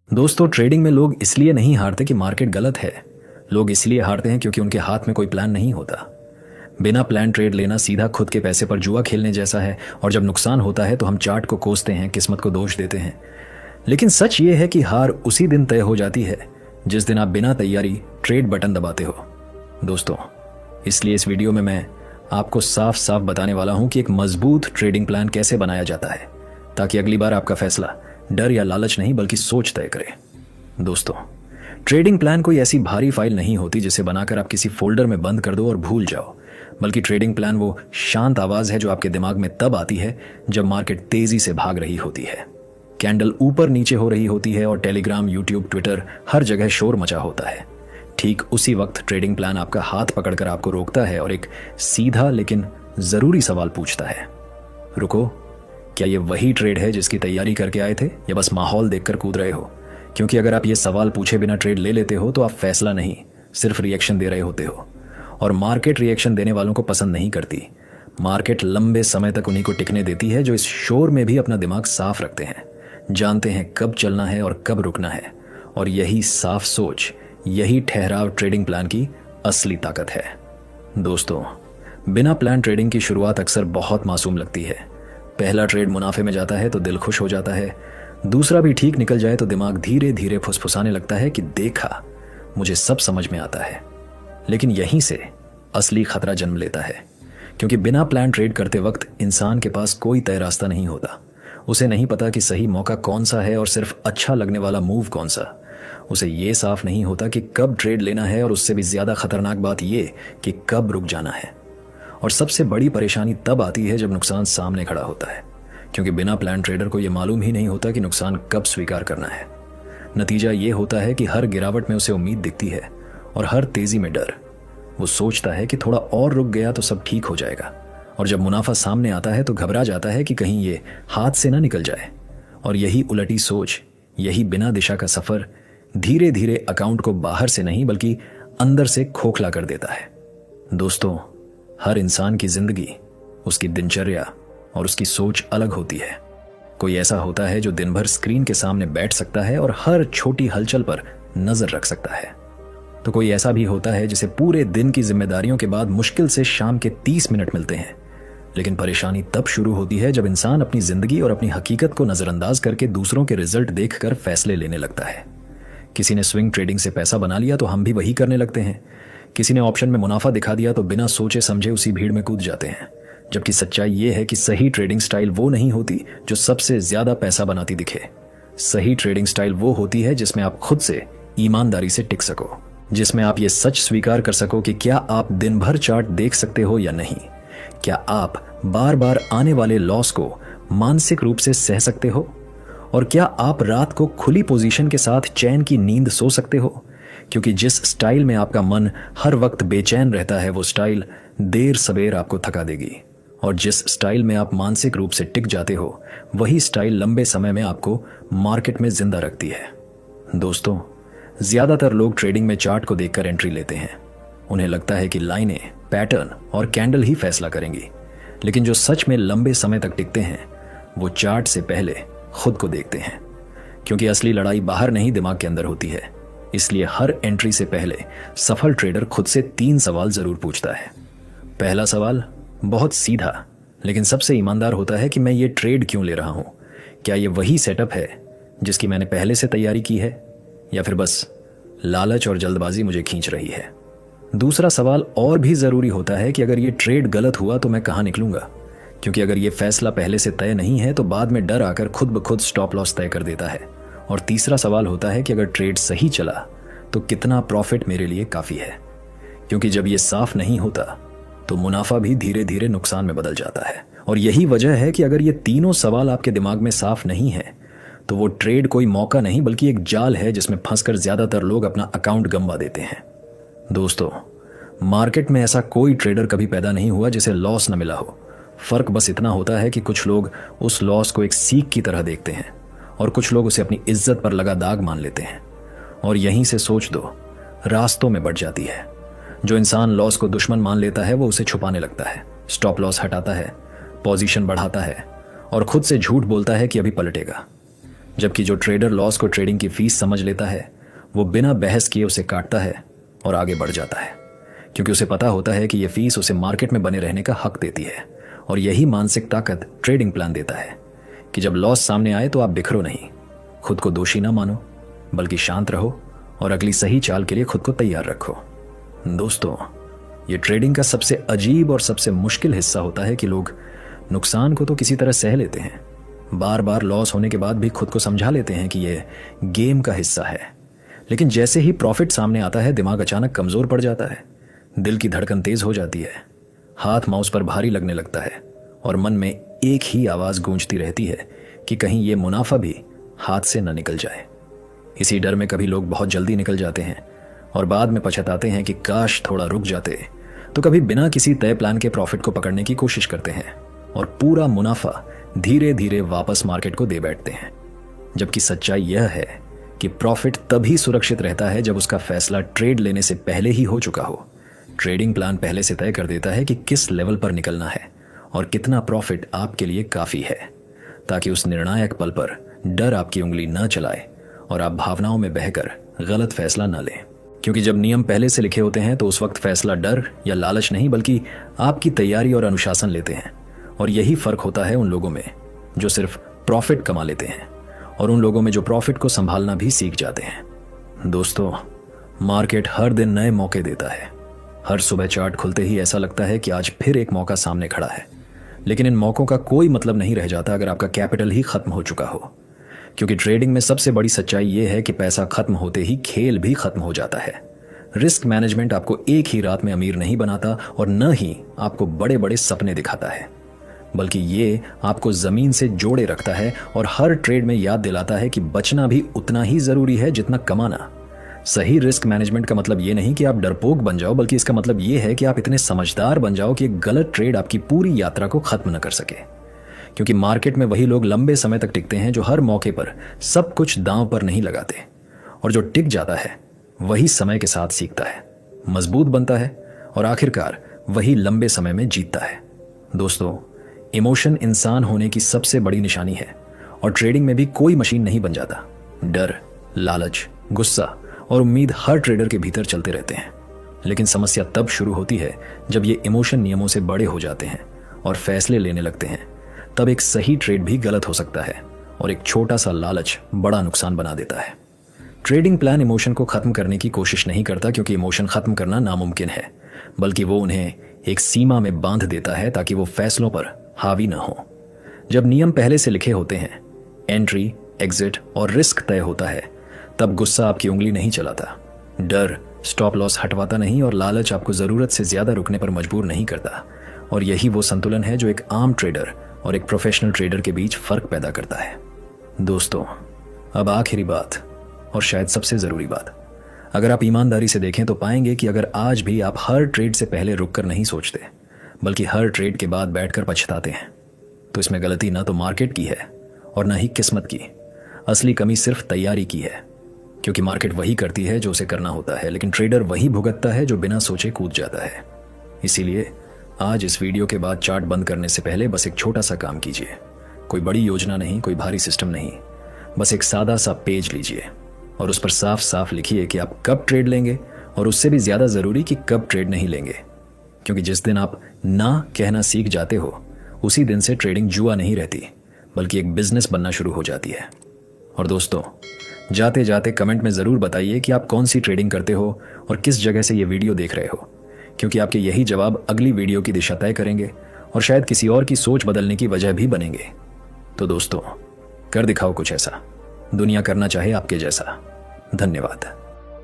दोस्तों, ट्रेडिंग में लोग इसलिए नहीं हारते कि मार्केट गलत है। लोग इसलिए हारते हैं क्योंकि उनके हाथ में कोई प्लान नहीं होता। बिना प्लान ट्रेड लेना सीधा खुद के पैसे पर जुआ खेलने जैसा है, और जब नुकसान होता है तो हम चार्ट को कोसते हैं, किस्मत को दोष देते हैं। लेकिन सच ये है कि हार उसी दिन तय हो जाती है जिस दिन आप बिना तैयारी ट्रेड बटन दबाते हो। दोस्तों, इसलिए इस वीडियो में मैं आपको साफ साफ बताने वाला हूं कि एक मजबूत ट्रेडिंग प्लान कैसे बनाया जाता है, ताकि अगली बार आपका फैसला डर या लालच नहीं बल्कि सोच तय करे। दोस्तों, ट्रेडिंग प्लान कोई ऐसी भारी फाइल नहीं होती जिसे बनाकर आप किसी फोल्डर में बंद कर दो और भूल जाओ, बल्कि ट्रेडिंग प्लान वो शांत आवाज है जो आपके दिमाग में तब आती है जब मार्केट तेजी से भाग रही होती है, कैंडल ऊपर नीचे हो रही होती है और टेलीग्राम, यूट्यूब, ट्विटर हर जगह शोर मचा होता है। ठीक उसी वक्त ट्रेडिंग प्लान आपका हाथ पकड़कर आपको रोकता है और एक सीधा लेकिन जरूरी सवाल पूछता है, रुको, क्या ये वही ट्रेड है जिसकी तैयारी करके आए थे या बस माहौल देखकर कूद रहे हो? क्योंकि अगर आप ये सवाल पूछे बिना ट्रेड ले लेते हो तो आप फैसला नहीं, सिर्फ रिएक्शन दे रहे होते हो। और मार्केट रिएक्शन देने वालों को पसंद नहीं करती। मार्केट लंबे समय तक उन्हीं को टिकने देती है जो इस शोर में भी अपना दिमाग साफ रखते हैं, जानते हैं कब चलना है और कब रुकना है। और यही साफ सोच, यही ठहराव ट्रेडिंग प्लान की असली ताकत है। दोस्तों, बिना प्लान ट्रेडिंग की शुरुआत अक्सर बहुत मासूम लगती है। पहला ट्रेड मुनाफे में जाता है तो दिल खुश हो जाता है, दूसरा भी ठीक निकल जाए तो दिमाग धीरे धीरे फुसफुसाने लगता है कि देखा, मुझे सब समझ में आता है। लेकिन यहीं से असली खतरा जन्म लेता है, क्योंकि बिना प्लान ट्रेड करते वक्त इंसान के पास कोई तय रास्ता नहीं होता। उसे नहीं पता कि सही मौका कौन सा है और सिर्फ अच्छा लगने वाला मूव कौन सा। उसे ये साफ नहीं होता कि कब ट्रेड लेना है, और उससे भी ज्यादा खतरनाक बात ये कि कब रुक जाना है। और सबसे बड़ी परेशानी तब आती है जब नुकसान सामने खड़ा होता है, क्योंकि बिना प्लान ट्रेडर को यह मालूम ही नहीं होता कि नुकसान कब स्वीकार करना है। नतीजा ये होता है कि हर गिरावट में उसे उम्मीद दिखती है और हर तेजी में डर। वो सोचता है कि थोड़ा और रुक गया तो सब ठीक हो जाएगा, और जब मुनाफा सामने आता है तो घबरा जाता है कि कहीं ये हाथ से ना निकल जाए। और यही उलटी सोच, यही बिना दिशा का सफर धीरे धीरे अकाउंट को बाहर से नहीं बल्कि अंदर से खोखला कर देता है। दोस्तों, हर इंसान की जिंदगी, उसकी दिनचर्या और उसकी सोच अलग होती है। कोई ऐसा होता है जो दिन भर स्क्रीन के सामने बैठ सकता है और हर छोटी हलचल पर नजर रख सकता है, तो कोई ऐसा भी होता है जिसे पूरे दिन की जिम्मेदारियों के बाद मुश्किल से शाम के 30 मिनट मिलते हैं। लेकिन परेशानी तब शुरू होती है जब इंसान अपनी जिंदगी और अपनी हकीकत को नजरअंदाज करके दूसरों के रिजल्ट देखकर फैसले लेने लगता है। किसी ने स्विंग ट्रेडिंग से पैसा बना लिया तो हम भी वही करने लगते हैं। किसी ने ऑप्शन में मुनाफा दिखा दिया तो बिना सोचे समझे उसी भीड़ में कूद जाते हैं। जबकि सच्चाई ये है कि सही ट्रेडिंग स्टाइल वो नहीं होती जो सबसे ज्यादा पैसा बनाती दिखे। सही ट्रेडिंग स्टाइल वो होती है जिसमें आप खुद से ईमानदारी से टिक सको, जिसमें आप ये सच स्वीकार कर सको कि क्या आप दिन भर चार्ट देख सकते हो या नहीं, क्या आप बार बार आने वाले लॉस को मानसिक रूप से सह सकते हो, और क्या आप रात को खुली पोजीशन के साथ चैन की नींद सो सकते हो। क्योंकि जिस स्टाइल में आपका मन हर वक्त बेचैन रहता है वो स्टाइल देर सवेर आपको थका देगी, और जिस स्टाइल में आप मानसिक रूप से टिक जाते हो वही स्टाइल लंबे समय में आपको मार्केट में जिंदा रखती है। दोस्तों, ज्यादातर लोग ट्रेडिंग में चार्ट को देखकर एंट्री लेते हैं। उन्हें लगता है कि लाइनें, पैटर्न और कैंडल ही फैसला करेंगी। लेकिन जो सच में लंबे समय तक टिकते हैं वो चार्ट से पहले खुद को देखते हैं, क्योंकि असली लड़ाई बाहर नहीं दिमाग के अंदर होती है। इसलिए हर एंट्री से पहले सफल ट्रेडर खुद से 3 सवाल जरूर पूछता है। पहला सवाल बहुत सीधा लेकिन सबसे ईमानदार होता है कि मैं ये ट्रेड क्यों ले रहा हूं? क्या ये वही सेटअप है जिसकी मैंने पहले से तैयारी की है, या फिर बस लालच और जल्दबाजी मुझे खींच रही है? दूसरा सवाल और भी जरूरी होता है कि अगर ये ट्रेड गलत हुआ तो मैं कहां निकलूंगा? क्योंकि अगर ये फैसला पहले से तय नहीं है तो बाद में डर आकर खुद ब खुद स्टॉप लॉस तय कर देता है। और तीसरा सवाल होता है कि अगर ट्रेड सही चला तो कितना प्रॉफिट मेरे लिए काफी है? क्योंकि जब ये साफ नहीं होता तो मुनाफा भी धीरे धीरे नुकसान में बदल जाता है। और यही वजह है कि अगर ये तीनों सवाल आपके दिमाग में साफ नहीं है तो वो ट्रेड कोई मौका नहीं बल्कि एक जाल है जिसमें फंसकर ज्यादातर लोग अपना अकाउंट गंवा देते हैं। दोस्तों, मार्केट में ऐसा कोई ट्रेडर कभी पैदा नहीं हुआ जिसे लॉस न मिला हो। फर्क बस इतना होता है कि कुछ लोग उस लॉस को एक सीख की तरह देखते हैं और कुछ लोग उसे अपनी इज्जत पर लगा दाग मान लेते हैं। और यहीं से सोच दो रास्तों में बढ़ जाती है। जो इंसान लॉस को दुश्मन मान लेता है वो उसे छुपाने लगता है, स्टॉप लॉस हटाता है, पोजीशन बढ़ाता है और खुद से झूठ बोलता है कि अभी पलटेगा। जबकि जो ट्रेडर लॉस को ट्रेडिंग की फीस समझ लेता है वो बिना बहस किए उसे काटता है और आगे बढ़ जाता है, क्योंकि उसे पता होता है कि यह फीस उसे मार्केट में बने रहने का हक देती है। और यही मानसिक ताकत ट्रेडिंग प्लान देता है कि जब लॉस सामने आए तो आप बिखरो नहीं, खुद को दोषी ना मानो, बल्कि शांत रहो और अगली सही चाल के लिए खुद को तैयार रखो। दोस्तों, ये ट्रेडिंग का सबसे अजीब और सबसे मुश्किल हिस्सा होता है कि लोग नुकसान को तो किसी तरह सह लेते हैं, बार बार लॉस होने के बाद भी खुद को समझा लेते हैं कि यह गेम का हिस्सा है। लेकिन जैसे ही प्रॉफिट सामने आता है दिमाग अचानक कमजोर पड़ जाता है, दिल की धड़कन तेज हो जाती है, हाथ माउस पर भारी लगने लगता है और मन में एक ही आवाज गूंजती रहती है कि कहीं ये मुनाफा भी हाथ से न निकल जाए। इसी डर में कभी लोग बहुत जल्दी निकल जाते हैं और बाद में पछताते हैं कि काश थोड़ा रुक जाते, तो कभी बिना किसी तय प्लान के प्रॉफिट को पकड़ने की कोशिश करते हैं और पूरा मुनाफा धीरे धीरे वापस मार्केट को दे बैठते हैं। जबकि सच्चाई यह है कि प्रॉफिट तभी सुरक्षित रहता है जब उसका फैसला ट्रेड लेने से पहले ही हो चुका हो। ट्रेडिंग प्लान पहले से तय कर देता है कि किस लेवल पर निकलना है और कितना प्रॉफिट आपके लिए काफी है, ताकि उस निर्णायक पल पर डर आपकी उंगली न चलाए और आप भावनाओं में बहकर गलत फैसला न लें। क्योंकि जब नियम पहले से लिखे होते हैं तो उस वक्त फैसला डर या लालच नहीं बल्कि आपकी तैयारी और अनुशासन लेते हैं। और यही फर्क होता है उन लोगों में जो सिर्फ प्रॉफिट कमा लेते हैं और उन लोगों में जो प्रॉफिट को संभालना भी सीख जाते हैं। दोस्तों, मार्केट हर दिन नए मौके देता है। हर सुबह चार्ट खुलते ही ऐसा लगता है कि आज फिर एक मौका सामने खड़ा है, लेकिन इन मौकों का कोई मतलब नहीं रह जाता अगर आपका कैपिटल ही खत्म हो चुका हो। क्योंकि ट्रेडिंग में सबसे बड़ी सच्चाई यह है कि पैसा खत्म होते ही खेल भी खत्म हो जाता है। रिस्क मैनेजमेंट आपको एक ही रात में अमीर नहीं बनाता और न ही आपको बड़े बड़े सपने दिखाता है, बल्कि ये आपको जमीन से जोड़े रखता है और हर ट्रेड में याद दिलाता है कि बचना भी उतना ही जरूरी है जितना कमाना। सही रिस्क मैनेजमेंट का मतलब ये नहीं कि आप डरपोक बन जाओ, बल्कि इसका मतलब ये है कि आप इतने समझदार बन जाओ कि एक गलत ट्रेड आपकी पूरी यात्रा को खत्म न कर सके। क्योंकि मार्केट में वही लोग लंबे समय तक टिकते हैं जो हर मौके पर सब कुछ दांव पर नहीं लगाते, और जो टिक जाता है वही समय के साथ सीखता है, मजबूत बनता है और आखिरकार वही लंबे समय में जीतता है। दोस्तों, इमोशन इंसान होने की सबसे बड़ी निशानी है और ट्रेडिंग में भी कोई मशीन नहीं बन जाता। डर, लालच, गुस्सा और उम्मीद हर ट्रेडर के भीतर चलते रहते हैं। लेकिन समस्या तब शुरू होती है जब ये इमोशन नियमों से बड़े हो जाते हैं और फैसले लेने लगते हैं। तब एक सही ट्रेड भी गलत हो सकता है और एक छोटा सा लालच बड़ा नुकसान बना देता है। ट्रेडिंग प्लान इमोशन को खत्म करने की कोशिश नहीं करता, क्योंकि इमोशन खत्म करना नामुमकिन है, बल्कि वो उन्हें एक सीमा में बांध देता है ताकि वो फैसलों पर हावी ना हो। जब नियम पहले से लिखे होते हैं, एंट्री, एग्जिट और रिस्क तय होता है, तब गुस्सा आपकी उंगली नहीं चलाता, डर स्टॉप लॉस हटवाता नहीं और लालच आपको जरूरत से ज्यादा रुकने पर मजबूर नहीं करता। और यही वो संतुलन है जो एक आम ट्रेडर और एक प्रोफेशनल ट्रेडर के बीच फर्क पैदा करता है। दोस्तों, अब आखिरी बात और शायद सबसे जरूरी बात, अगर आप ईमानदारी से देखें तो पाएंगे कि अगर आज भी आप हर ट्रेड से पहले रुककर नहीं सोचते, बल्कि हर ट्रेड के बाद बैठकर पछताते हैं, तो इसमें गलती ना तो मार्केट की है और ना ही किस्मत की। असली कमी सिर्फ तैयारी की है, क्योंकि मार्केट वही करती है जो उसे करना होता है, लेकिन ट्रेडर वही भुगतता है जो बिना सोचे कूद जाता है। इसीलिए आज इस वीडियो के बाद चार्ट बंद करने से पहले बस एक छोटा सा काम कीजिए। कोई बड़ी योजना नहीं, कोई भारी सिस्टम नहीं, बस एक सादा सा पेज लीजिए और उस पर साफ साफ लिखिए कि आप कब ट्रेड लेंगे, और उससे भी ज्यादा जरूरी कि कब ट्रेड नहीं लेंगे। क्योंकि जिस दिन आप ना कहना सीख जाते हो, उसी दिन से ट्रेडिंग जुआ नहीं रहती, बल्कि एक बिजनेस बनना शुरू हो जाती है। और दोस्तों, जाते जाते कमेंट में जरूर बताइए कि आप कौन सी ट्रेडिंग करते हो और किस जगह से ये वीडियो देख रहे हो, क्योंकि आपके यही जवाब अगली वीडियो की दिशा तय करेंगे और शायद किसी और की सोच बदलने की वजह भी बनेंगे। तो दोस्तों, कर दिखाओ कुछ ऐसा, दुनिया करना चाहे आपके जैसा। धन्यवाद।